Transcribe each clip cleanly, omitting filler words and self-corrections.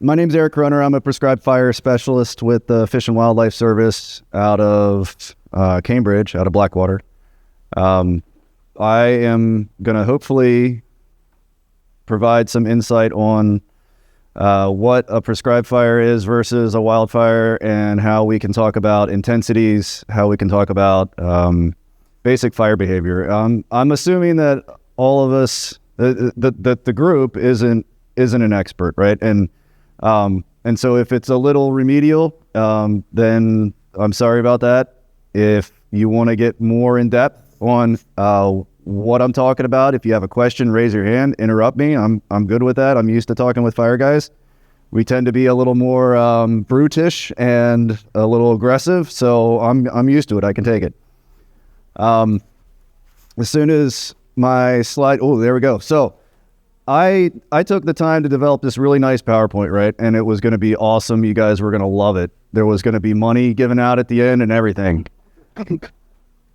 My name's Eric Kronner. I'm a prescribed fire specialist with the Fish and Wildlife Service out of Cambridge, out of Blackwater. I am going to hopefully provide some insight on what a prescribed fire is versus a wildfire, and how we can talk about intensities, how we can talk about basic fire behavior. I'm assuming that all of us, that the group isn't an expert, right? And so if it's a little remedial, then I'm sorry about that. If you want to get more in depth on what I'm talking about, if you have a question, raise your hand, interrupt me. I'm good with that. I'm used to talking with fire guys. We tend to be a little more brutish and a little aggressive, so I'm used to it. I can take it. As soon as my slide, oh, there we go. So I took the time to develop this really nice PowerPoint, right? And it was going to be awesome. You guys were going to love it. There was going to be money given out at the end and everything.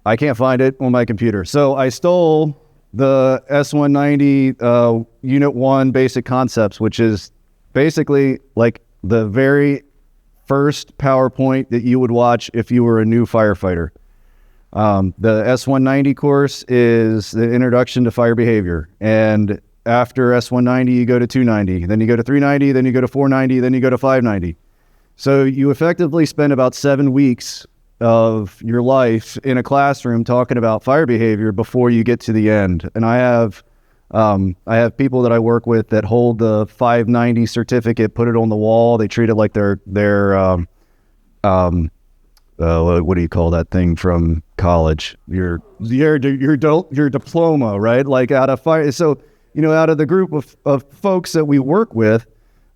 I can't find it on my computer. So I stole the S190 Unit 1 basic concepts, which is basically like the very first PowerPoint that you would watch if you were a new firefighter. The S190 course is the introduction to fire behavior. And after S190, you go to 290, then you go to 390, then you go to 490, then you go to 590. So you effectively spend about 7 weeks of your life in a classroom talking about fire behavior before you get to the end. And I have people that I work with that hold the 590 certificate, put it on the wall. They treat it like their what do you call that thing from college? Your diploma, right? Like out of fire. So, out of the group of folks that we work with,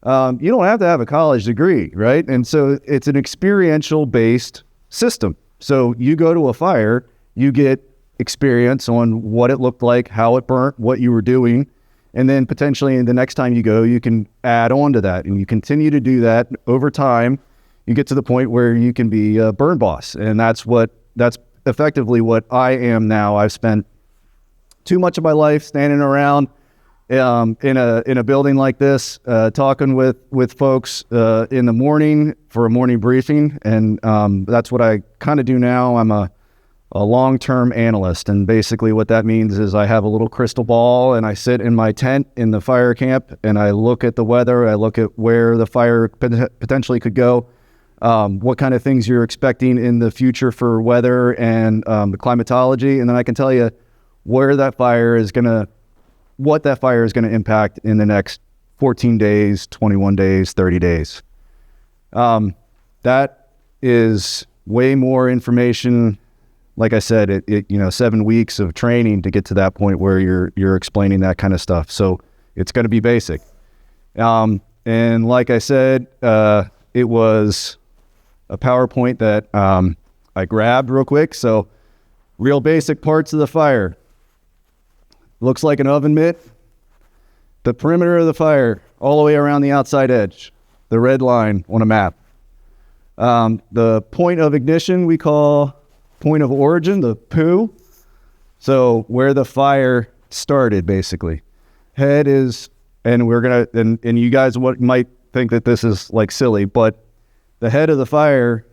you don't have to have a college degree, right? And so it's an experiential based system. So you go to a fire, you get experience on what it looked like, how it burnt, what you were doing. And then potentially the next time you go, you can add on to that, and you continue to do that over time. You get to the point where you can be a burn boss. And that's effectively what I am now. I've spent too much of my life standing around in a building like this, talking with folks in the morning for a morning briefing, and that's what I kind of do now. I'm a long-term analyst, and basically what that means is I have a little crystal ball, and I sit in my tent in the fire camp, and I look at the weather, I look at where the fire potentially could go, what kind of things you're expecting in the future for weather and the climatology, and then I can tell you what that fire is going to impact in the next 14 days, 21 days, 30 days. That is way more information. Like I said, 7 weeks of training to get to that point where you're explaining that kind of stuff. So it's going to be basic. And like I said, it was a PowerPoint that I grabbed real quick. So real basic parts of the fire. Looks like an oven mitt. The perimeter of the fire, all the way around the outside edge, the red line on a map. The point of ignition we call point of origin, the POO. So where the fire started, basically. Head is, and you guys might think that this is like silly, but the head of the fire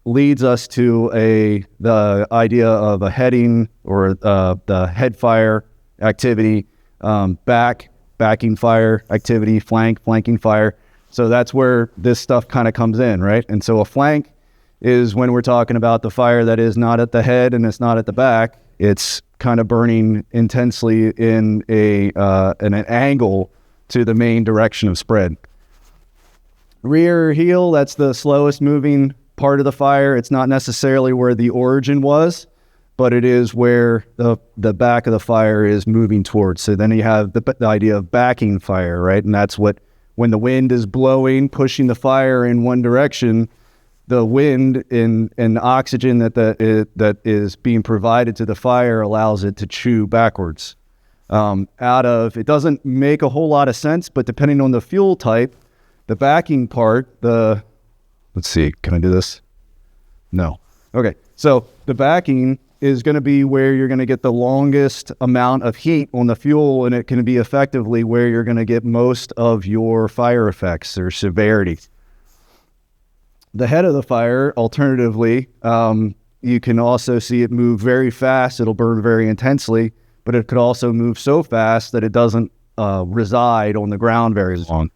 leads us to the idea of a heading, or the head fire activity, backing fire activity, flanking fire. So that's where this stuff kind of comes in, right? And so a flank is when we're talking about the fire that is not at the head and it's not at the back. It's kind of burning intensely in an angle to the main direction of spread. Rear heel, that's the slowest moving part of the fire. It's not necessarily where the origin was, but it is where the back of the fire is moving towards. So then you have the idea of backing fire, right? And that's when the wind is blowing, pushing the fire in one direction, the wind and oxygen that is being provided to the fire allows it to chew backwards. It doesn't make a whole lot of sense, but depending on the fuel type, the backing part, let's see, can I do this? No. Okay, so the backing is going to be where you're going to get the longest amount of heat on the fuel, and it can be effectively where you're going to get most of your fire effects or severity. The head of the fire, alternatively, you can also see it move very fast. It'll burn very intensely, but it could also move so fast that it doesn't reside on the ground very long.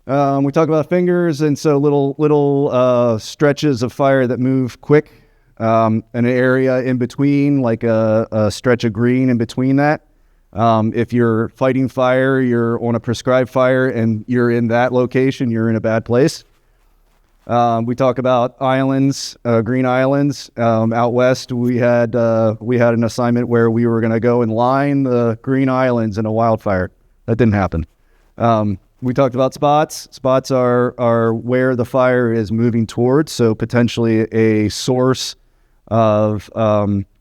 We talk about fingers, and so little stretches of fire that move quick, an area in between, like a stretch of green in between that. If you're fighting fire, you're on a prescribed fire, and you're in that location, you're in a bad place. We talk about islands, green islands. Out west, we had an assignment where we were going to go and line the green islands in a wildfire. That didn't happen. We talked about spots. Spots are where the fire is moving towards, so potentially a source of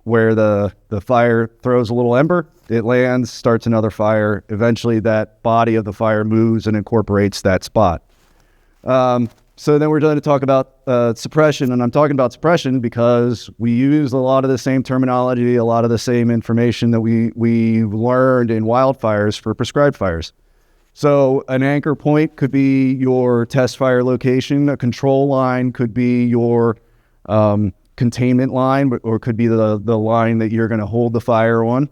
where the fire throws a little ember, it lands, starts another fire. Eventually, that body of the fire moves and incorporates that spot. So then we're going to talk about suppression, and I'm talking about suppression because we use a lot of the same terminology, a lot of the same information that we learned in wildfires for prescribed fires. So an anchor point could be your test fire location. A control line could be your containment line, or could be the line that you're going to hold the fire on.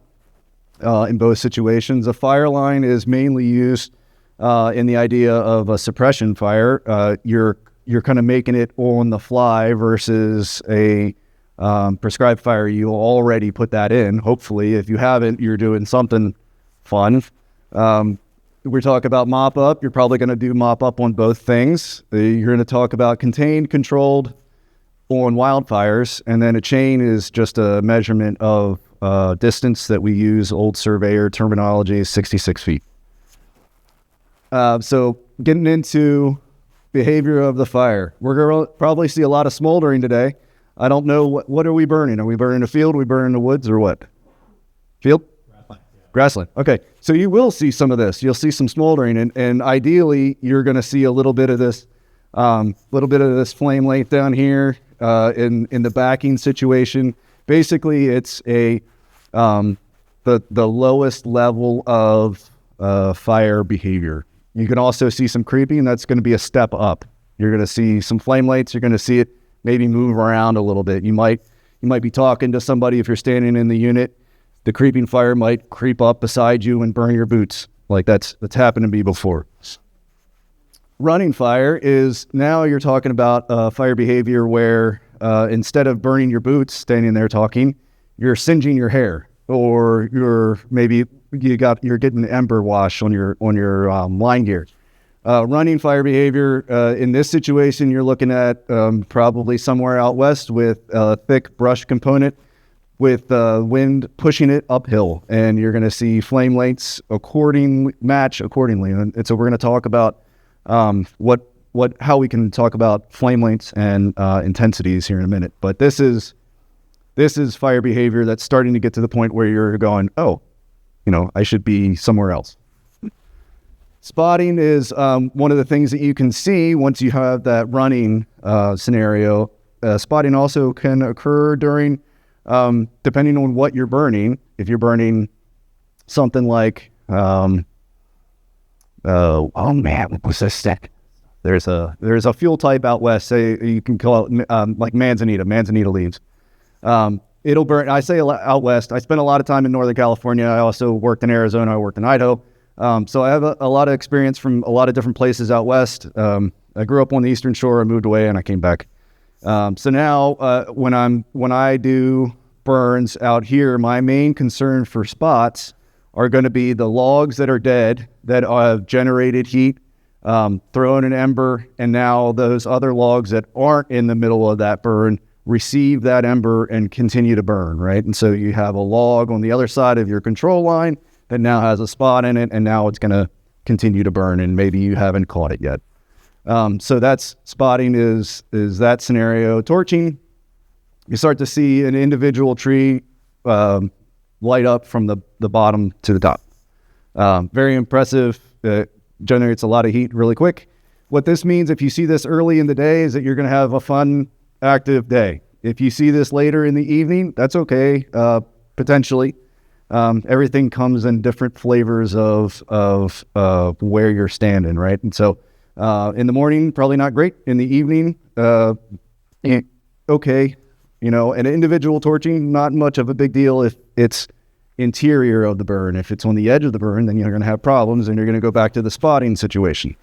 In both situations, a fire line is mainly used in the idea of a suppression fire. You're kind of making it on the fly versus a prescribed fire. You already put that in. Hopefully, if you haven't, you're doing something fun. We talk about mop up. You're probably going to do mop up on both things. You're going to talk about contained, controlled on wildfires, and then a chain is just a measurement of distance that we use. Old surveyor terminology is 66 feet. So getting into behavior of the fire, we're going to probably see a lot of smoldering today. I don't know, what are we burning? Are we burning a field? Are we burning the woods, or what? Field? Grassland. Okay. So you will see some of this. You'll see some smoldering, and ideally you're going to see a little bit of this flame length down here in the backing situation. Basically, it's the lowest level of fire behavior. You can also see some creeping. That's going to be a step up. You're going to see some flame lights. You're going to see it maybe move around a little bit. You might be talking to somebody if you're standing in the unit. The creeping fire might creep up beside you and burn your boots. Like that's happened to me before. Running fire is, now you're talking about fire behavior where instead of burning your boots, standing there talking, you're singeing your hair, or you're getting ember wash on your line gear. Running fire behavior in this situation, you're looking at probably somewhere out west with a thick brush component, with wind pushing it uphill, and you're going to see flame lengths match accordingly. And so we're going to talk about how we can talk about flame lengths and intensities here in a minute. But this is fire behavior that's starting to get to the point where you're going, oh, I should be somewhere else. Spotting is one of the things that you can see once you have that running scenario. Spotting also can occur during, depending on what you're burning. If you're burning something like, what was this stack? There's a fuel type out west. Say you can call it like manzanita leaves. It'll burn. I say out west. I spent a lot of time in Northern California. I also worked in Arizona. I worked in Idaho. So I have a lot of experience from a lot of different places out west. I grew up on the Eastern Shore. I moved away and I came back. So now when I do burns out here, my main concern for spots are going to be the logs that are dead, that have generated heat, thrown an ember, and now those other logs that aren't in the middle of that burn receive that ember and continue to burn, right? And so you have a log on the other side of your control line that now has a spot in it, and now it's going to continue to burn, and maybe you haven't caught it yet. So that's spotting is that scenario. Torching, you start to see an individual tree light up from the bottom to the top. Very impressive. Generates a lot of heat really quick. What this means, if you see this early in the day, is that you're going to have a fun, active day. If you see this later in the evening, that's okay, potentially. Everything comes in different flavors of where you're standing, right? And so in the morning, probably not great. In the evening, okay. You know, an individual torching, not much of a big deal if it's interior of the burn. If it's on the edge of the burn, then you're going to have problems and you're going to go back to the spotting situation.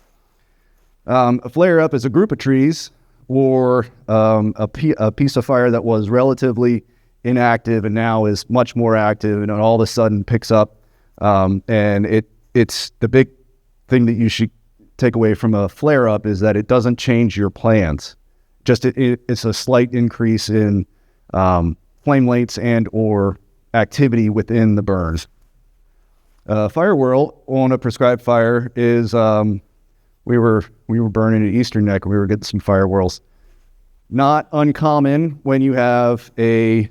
A flare-up is a group of trees or a piece of fire that was relatively inactive and now is much more active, and all of a sudden picks up. And it's the big thing that you should take away from a flare-up is that it doesn't change your plans. Just it's a slight increase in flame lengths and or activity within the burns. Fire whirl on a prescribed fire is we were burning at Eastern Neck and we were getting some fire whirls. Not uncommon when you have a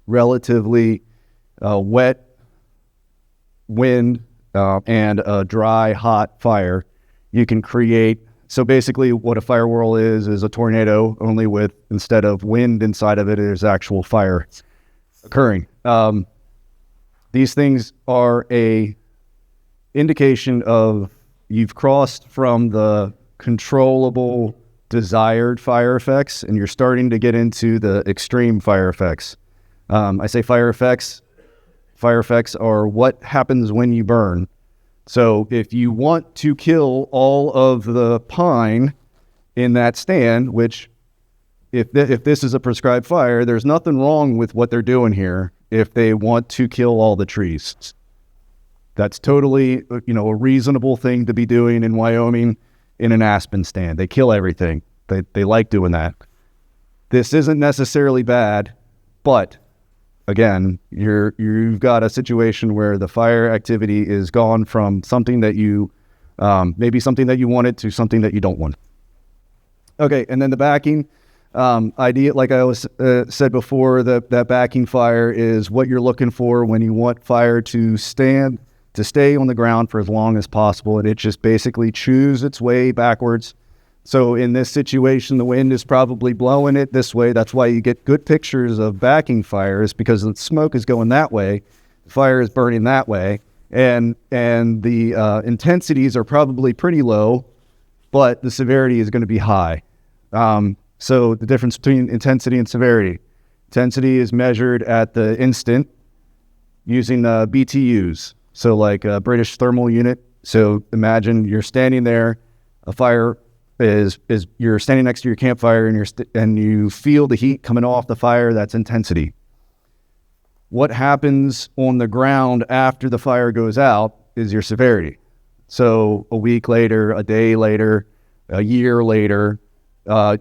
relatively wet wind and a dry, hot fire. You can create. So basically what a fire whirl is a tornado, only with, instead of wind inside of it, there's actual fire occurring. These things are a indication of you've crossed from the controllable desired fire effects and you're starting to get into the extreme fire effects. I say fire effects are what happens when you burn. So if you want to kill all of the pine in that stand, which if this is a prescribed fire, there's nothing wrong with what they're doing here if they want to kill all the trees. That's totally, a reasonable thing to be doing in Wyoming in an aspen stand. They kill everything. They like doing that. This isn't necessarily bad, but again, you've got a situation where the fire activity is gone from something that you, maybe something that you wanted to something that you don't want. Okay, and then the backing idea, like I said before, that backing fire is what you're looking for when you want fire to stay on the ground for as long as possible, and it just basically chews its way backwards. So in this situation, the wind is probably blowing it this way. That's why you get good pictures of backing fires, because the smoke is going that way, the fire is burning that way, and the intensities are probably pretty low, but the severity is going to be high. So the difference between intensity and severity. Intensity is measured at the instant using BTUs. So like a British thermal unit. So imagine you're standing there, a fire is you're standing next to your campfire and you feel the heat coming off the fire. That's intensity. What happens on the ground after the fire goes out is your severity. So a week later, a day later, a year later,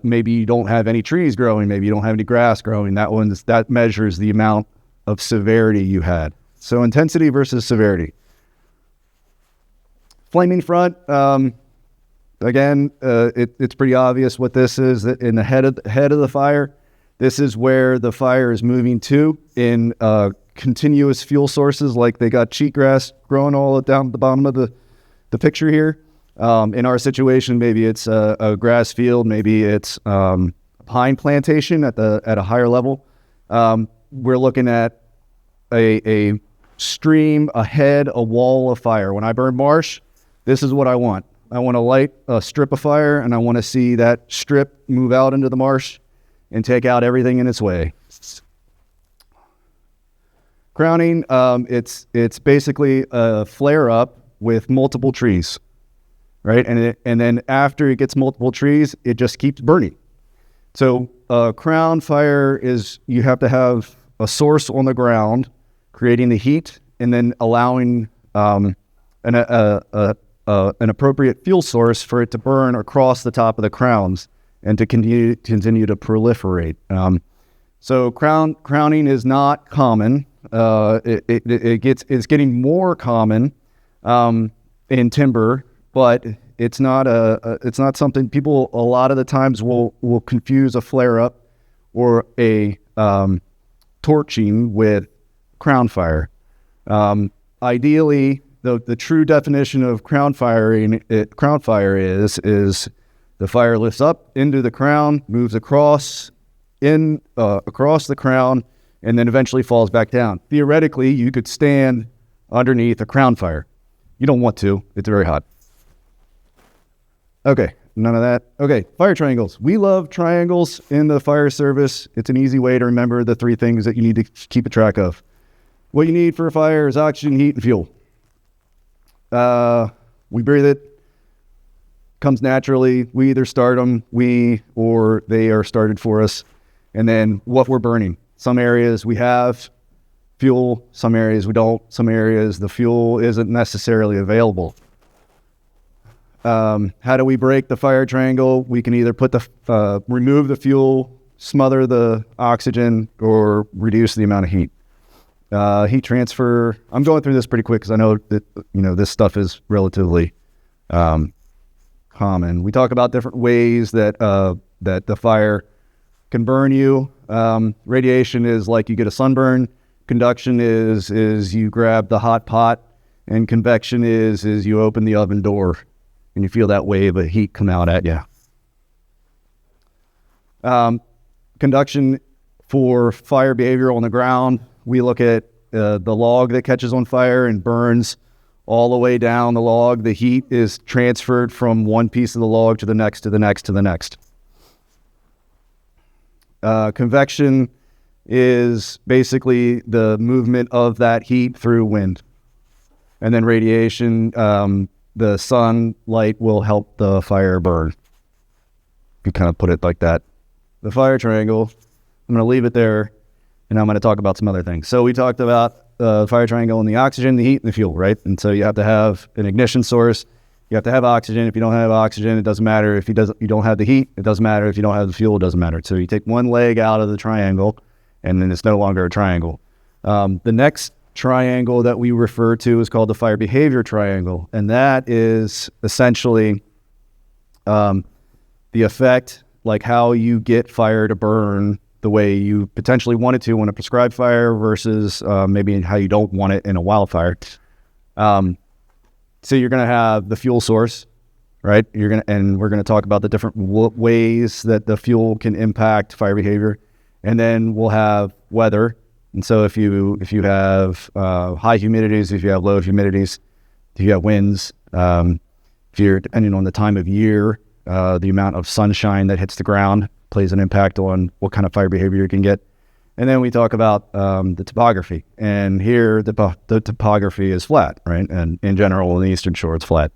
maybe you don't have any trees growing, maybe you don't have any grass growing. That measures the amount of severity you had. So intensity versus severity. Flaming front, again, it's pretty obvious what this is. That in the head of the fire, this is where the fire is moving to in continuous fuel sources, like they got cheatgrass growing all down the bottom of the picture here. In our situation, maybe it's a grass field, maybe it's a pine plantation at a higher level. We're looking at a stream, a head, a wall of fire. When I burn marsh, this is what I want. I want to light a strip of fire, and I want to see that strip move out into the marsh and take out everything in its way. Crowning, it's basically a flare up with multiple trees, right? And then after it gets multiple trees, it just keeps burning. So crown fire is, you have to have a source on the ground creating the heat, and then allowing an appropriate fuel source for it to burn across the top of the crowns and to continue to proliferate. So crowning is not common. It's getting more common in timber, but it's not something people a lot of the times will confuse a flare up or a torching with crown fire. Ideally, the true definition of crown fire is the fire lifts up into the crown, moves across in across the crown and then eventually falls back down. Theoretically, you could stand underneath a crown fire. You don't want to. It's very hot. Okay, none of that. Okay, fire triangles. We love triangles in the fire service. It's an easy way to remember the three things that you need to keep a track of. What you need for a fire is oxygen, heat, and fuel. We breathe it. Comes naturally. We either start them, or they are started for us. And then what we're burning. Some areas we have fuel, some areas we don't. Some areas the fuel isn't necessarily available. How do we break the fire triangle? We can either remove the fuel, smother the oxygen, or reduce the amount of heat. Heat transfer. I'm going through this pretty quick because I know that this stuff is relatively common. We talk about different ways that the fire can burn you. Radiation is like you get a sunburn. Conduction is you grab the hot pot, and convection is you open the oven door and you feel that wave of heat come out at you. Conduction for fire behavior on the ground. We look at the log that catches on fire and burns all the way down the log. The heat is transferred from one piece of the log to the next, to the next, to the next. Convection is basically the movement of that heat through wind. And then radiation, the sunlight will help the fire burn. You kind of put it like that. The fire triangle, I'm going to leave it there, and I'm going to talk about some other things. So we talked about the fire triangle and the oxygen, the heat, and the fuel, right? And so you have to have an ignition source. You have to have oxygen. If you don't have oxygen, it doesn't matter. If you don't have the heat, it doesn't matter. If you don't have the fuel, it doesn't matter. So you take one leg out of the triangle, and then it's no longer a triangle. The next triangle that we refer to is called the fire behavior triangle, and that is essentially the effect, like how you get fire to burn the way you potentially want it to in a prescribed fire versus maybe how you don't want it in a wildfire. So you're going to have the fuel source, right? And we're going to talk about the different ways that the fuel can impact fire behavior. And then we'll have weather. And so if you have high humidities, if you have low humidities, if you have winds, if you're depending on the time of year, the amount of sunshine that hits the ground plays an impact on what kind of fire behavior you can get. And then we talk about the topography. And here, the topography is flat, right? And in general, on the Eastern Shore, it's flat.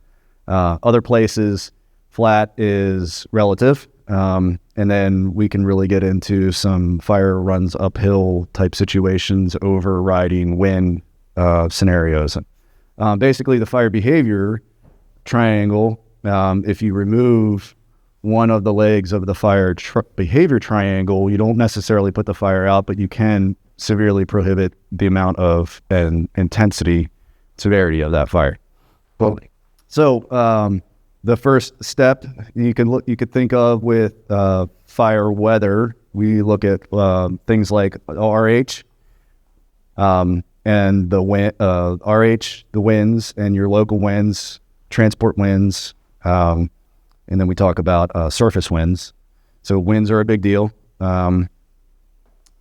Other places, flat is relative. And then we can really get into some fire runs uphill type situations, overriding wind scenarios. Basically, the fire behavior triangle, if you remove one of the legs of the fire behavior triangle, you don't necessarily put the fire out, but you can severely prohibit the amount of and severity of that fire. So the first step you could think of with fire weather, we look at things like RH and the wind, RH, the winds, and your local winds, transport winds. And then we talk about surface winds. So winds are a big deal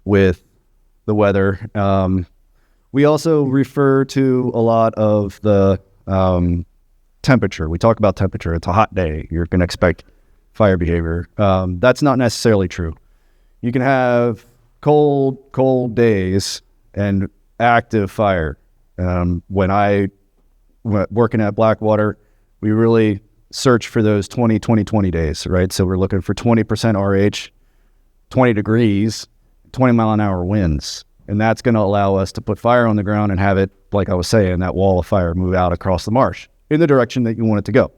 with the weather. We also refer to a lot of the temperature. We talk about temperature. It's a hot day. You're going to expect fire behavior. That's not necessarily true. You can have cold days and active fire. When I working at Blackwater, we really search for those 20 days, right? So we're looking for 20% RH, 20 degrees, 20 mile an hour winds. And that's going to allow us to put fire on the ground and have it, like I was saying, that wall of fire move out across the marsh in the direction that you want it to go.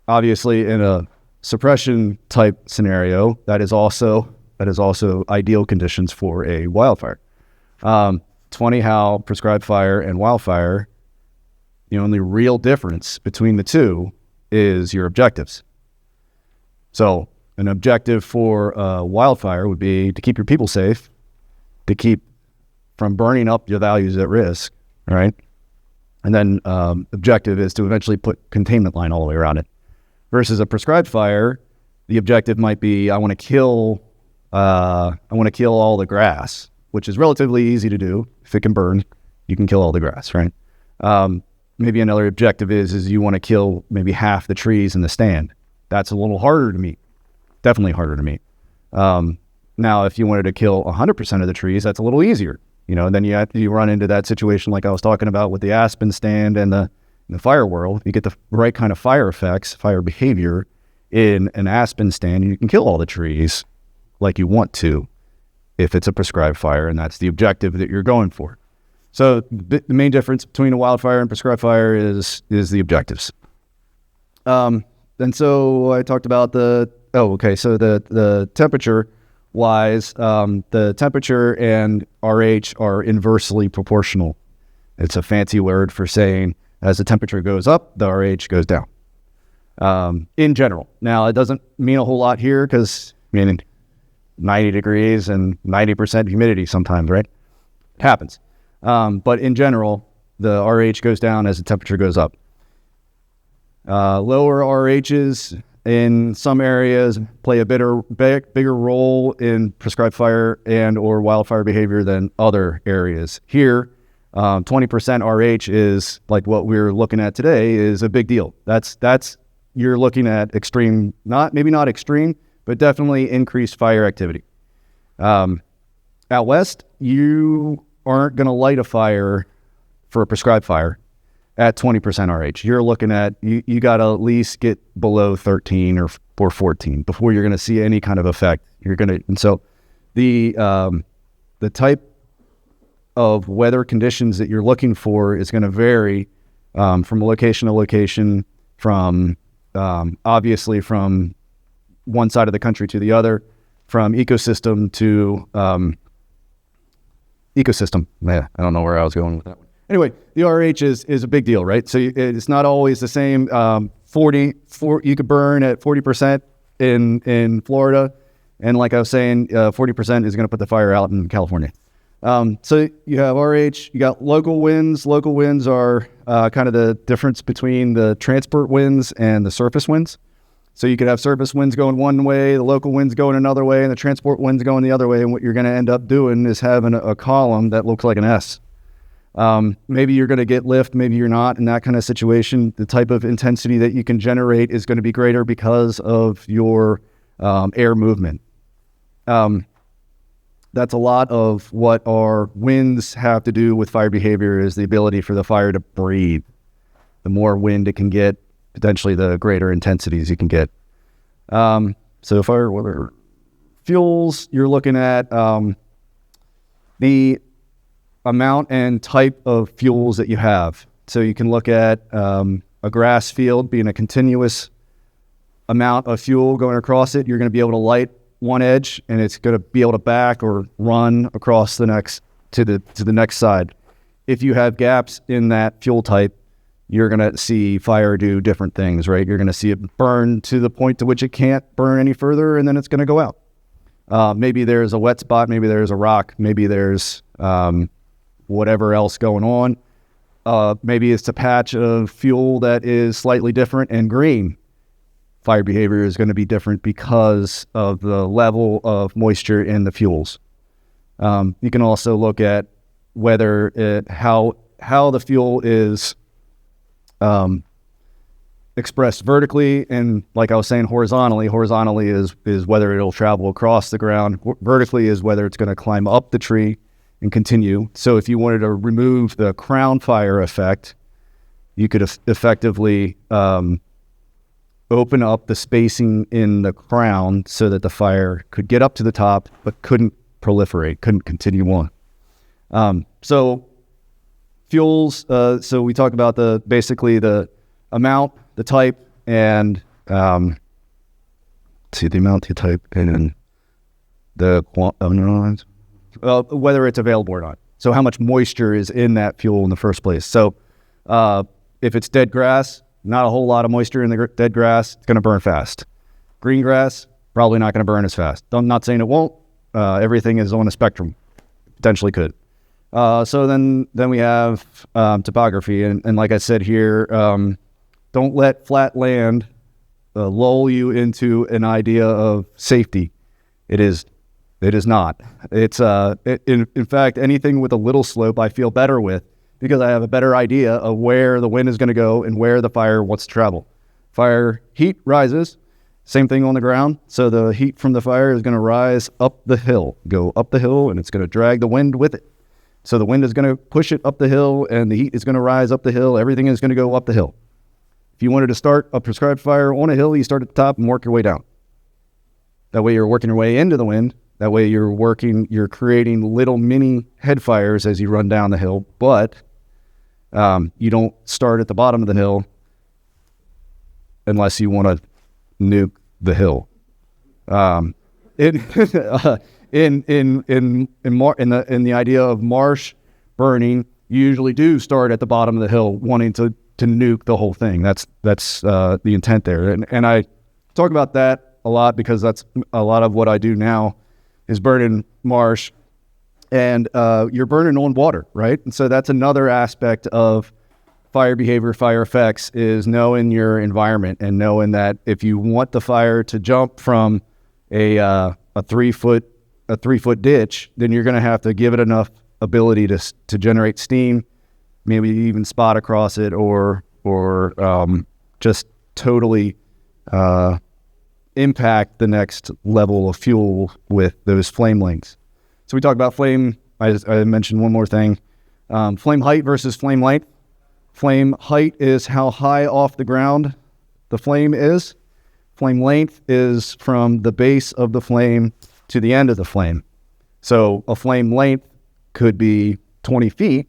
Obviously, in a suppression type scenario, that is also ideal conditions for a wildfire. 20 Hal prescribed fire and wildfire, the only real difference between the two is your objectives. So an objective for wildfire would be to keep your people safe, to keep from burning up your values at risk, right? And then objective is to eventually put containment line all the way around it. Versus a prescribed fire, the objective might be, I want to kill all the grass, which is relatively easy to do. If it can burn, you can kill all the grass, right? Maybe another objective is you want to kill maybe half the trees in the stand. That's a little harder to meet, definitely harder to meet. Now, if you wanted to kill 100% of the trees, that's a little easier. Then you run into that situation like I was talking about with the aspen stand and the fire world. You get the right kind of fire effects, fire behavior in an aspen stand, and you can kill all the trees like you want to if it's a prescribed fire, and that's the objective that you're going for. So the main difference between a wildfire and prescribed fire is the objectives. And so I talked about so the temperature wise, the temperature and RH are inversely proportional. It's a fancy word for saying as the temperature goes up, the RH goes down. In general. Now, it doesn't mean a whole lot here because, 90 degrees and 90% humidity sometimes, right? It happens. But in general, the RH goes down as the temperature goes up. Lower RHs in some areas play a bigger role in prescribed fire and or wildfire behavior than other areas. Here, 20% RH is like what we're looking at today is a big deal. That's you're looking at extreme, maybe not extreme, but definitely increased fire activity. Out west, you aren't going to light a fire for a prescribed fire at 20% RH. You're looking at, you got to at least get below 13 or 14 before you're going to see any kind of effect. And so the type of weather conditions that you're looking for is going to vary from location to location, from obviously from one side of the country to the other, from ecosystem to ecosystem. I don't know where I was going with that one. Anyway, the RH is a big deal, right? So it's not always the same. 40, you could burn at 40% in Florida, and like I was saying, 40% is going to put the fire out in California. So you have RH, you got local winds. Local winds are kind of the difference between the transport winds and the surface winds. So you could have surface winds going one way, the local winds going another way, and the transport winds going the other way. And what you're going to end up doing is having a column that looks like an S. Maybe you're going to get lift, maybe you're not. In that kind of situation, the type of intensity that you can generate is going to be greater because of your air movement. That's a lot of what our winds have to do with fire behavior is the ability for the fire to breathe. The more wind it can get, potentially the greater intensities you can get. So fire, weather, fuels, you're looking at the amount and type of fuels that you have. So you can look at a grass field being a continuous amount of fuel going across it. You're going to be able to light one edge, and it's going to be able to back or run across the next to the next side. If you have gaps in that fuel type, you're going to see fire do different things, right? You're going to see it burn to the point to which it can't burn any further, and then it's going to go out. Maybe there's a wet spot, maybe there's a rock, maybe there's whatever else going on. Maybe it's a patch of fuel that is slightly different and green. Fire behavior is going to be different because of the level of moisture in the fuels. You can also look at whether how the fuel is expressed vertically, and like I was saying, horizontally is whether it'll travel across the ground. Vertically is whether it's going to climb up the tree and continue. So if you wanted to remove the crown fire effect, you could effectively open up the spacing in the crown so that the fire could get up to the top but couldn't proliferate, couldn't continue on. So fuels, so we talked about basically the amount, the type, and the amount, the type, and the whether it's available or not. So how much moisture is in that fuel in the first place. So if it's dead grass, not a whole lot of moisture in the dead grass, it's going to burn fast. Green grass, probably not going to burn as fast. I'm not saying it won't. Everything is on a spectrum. Potentially could. So then we have topography, and like I said here, don't let flat land lull you into an idea of safety. It is not. It's in fact, anything with a little slope I feel better with, because I have a better idea of where the wind is going to go and where the fire wants to travel. Fire heat rises, same thing on the ground. So the heat from the fire is going to rise up the hill, go up the hill, and it's going to drag the wind with it. So the wind is going to push it up the hill, and the heat is going to rise up the hill. Everything is going to go up the hill. If you wanted to start a prescribed fire on a hill, you start at the top and work your way down. That way you're working your way into the wind. That way you're creating little mini head fires as you run down the hill, but you don't start at the bottom of the hill unless you want to nuke the hill. In the idea of marsh burning, you usually do start at the bottom of the hill, wanting to nuke the whole thing. That's the intent there, and I talk about that a lot because that's a lot of what I do now is burning marsh, and you're burning on water, right? And so that's another aspect of fire behavior, fire effects, is knowing your environment and knowing that if you want the fire to jump from a 3 foot ditch, then you're going to have to give it enough ability to generate steam, maybe even spot across it, or just totally impact the next level of fuel with those flame lengths. So we talked about flame. I mentioned one more thing: flame height versus flame length. Flame height is how high off the ground the flame is. Flame length is from the base of the flame to the end of the flame. So a flame length could be 20 feet.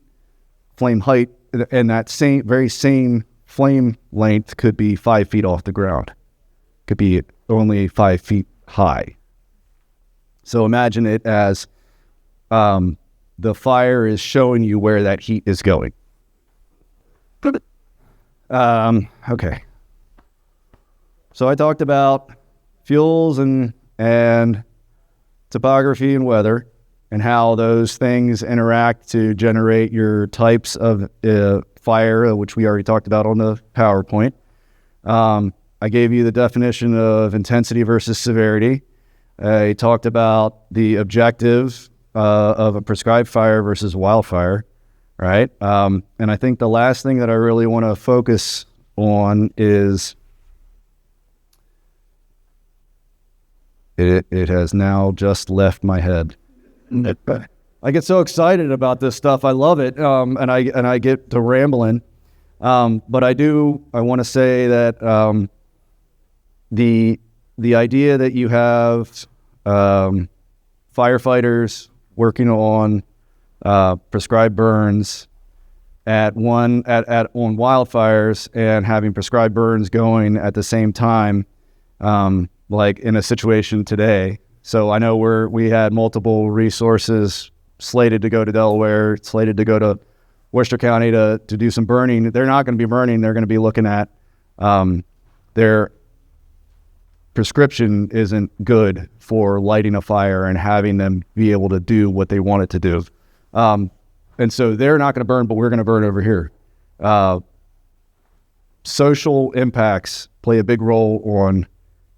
Flame height, and that very same flame length could be 5 feet off the ground. Could be only 5 feet high. So imagine it as the fire is showing you where that heat is going. Okay. So I talked about fuels and topography and weather, and how those things interact to generate your types of fire, which we already talked about on the PowerPoint. I gave you the definition of intensity versus severity. I talked about the objective of a prescribed fire versus wildfire, right? And I think the last thing that I really want to focus on is it has now just left my head. I get so excited about this stuff. I love it, and I get to rambling. But I want to say that the idea that you have firefighters working on prescribed burns on wildfires, and having prescribed burns going at the same time, like in a situation today. So I know we had multiple resources slated to go to Delaware, slated to go to Worcester County to do some burning. They're not going to be burning. They're going to be looking at their prescription isn't good for lighting a fire and having them be able to do what they want it to do. And so they're not going to burn, but we're going to burn over here. Social impacts play a big role on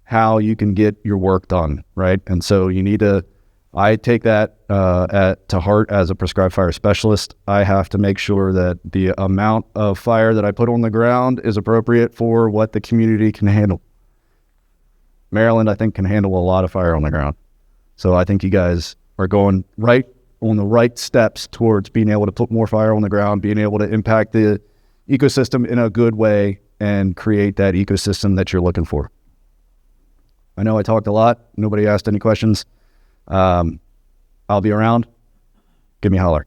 how you can get your work done, right? And so I take that to heart as a prescribed fire specialist. I have to make sure that the amount of fire that I put on the ground is appropriate for what the community can handle. Maryland, I think, can handle a lot of fire on the ground. So I think you guys are going right on the right steps towards being able to put more fire on the ground, being able to impact the ecosystem in a good way and create that ecosystem that you're looking for. I know I talked a lot. Nobody asked any questions. I'll be around. Give me a holler.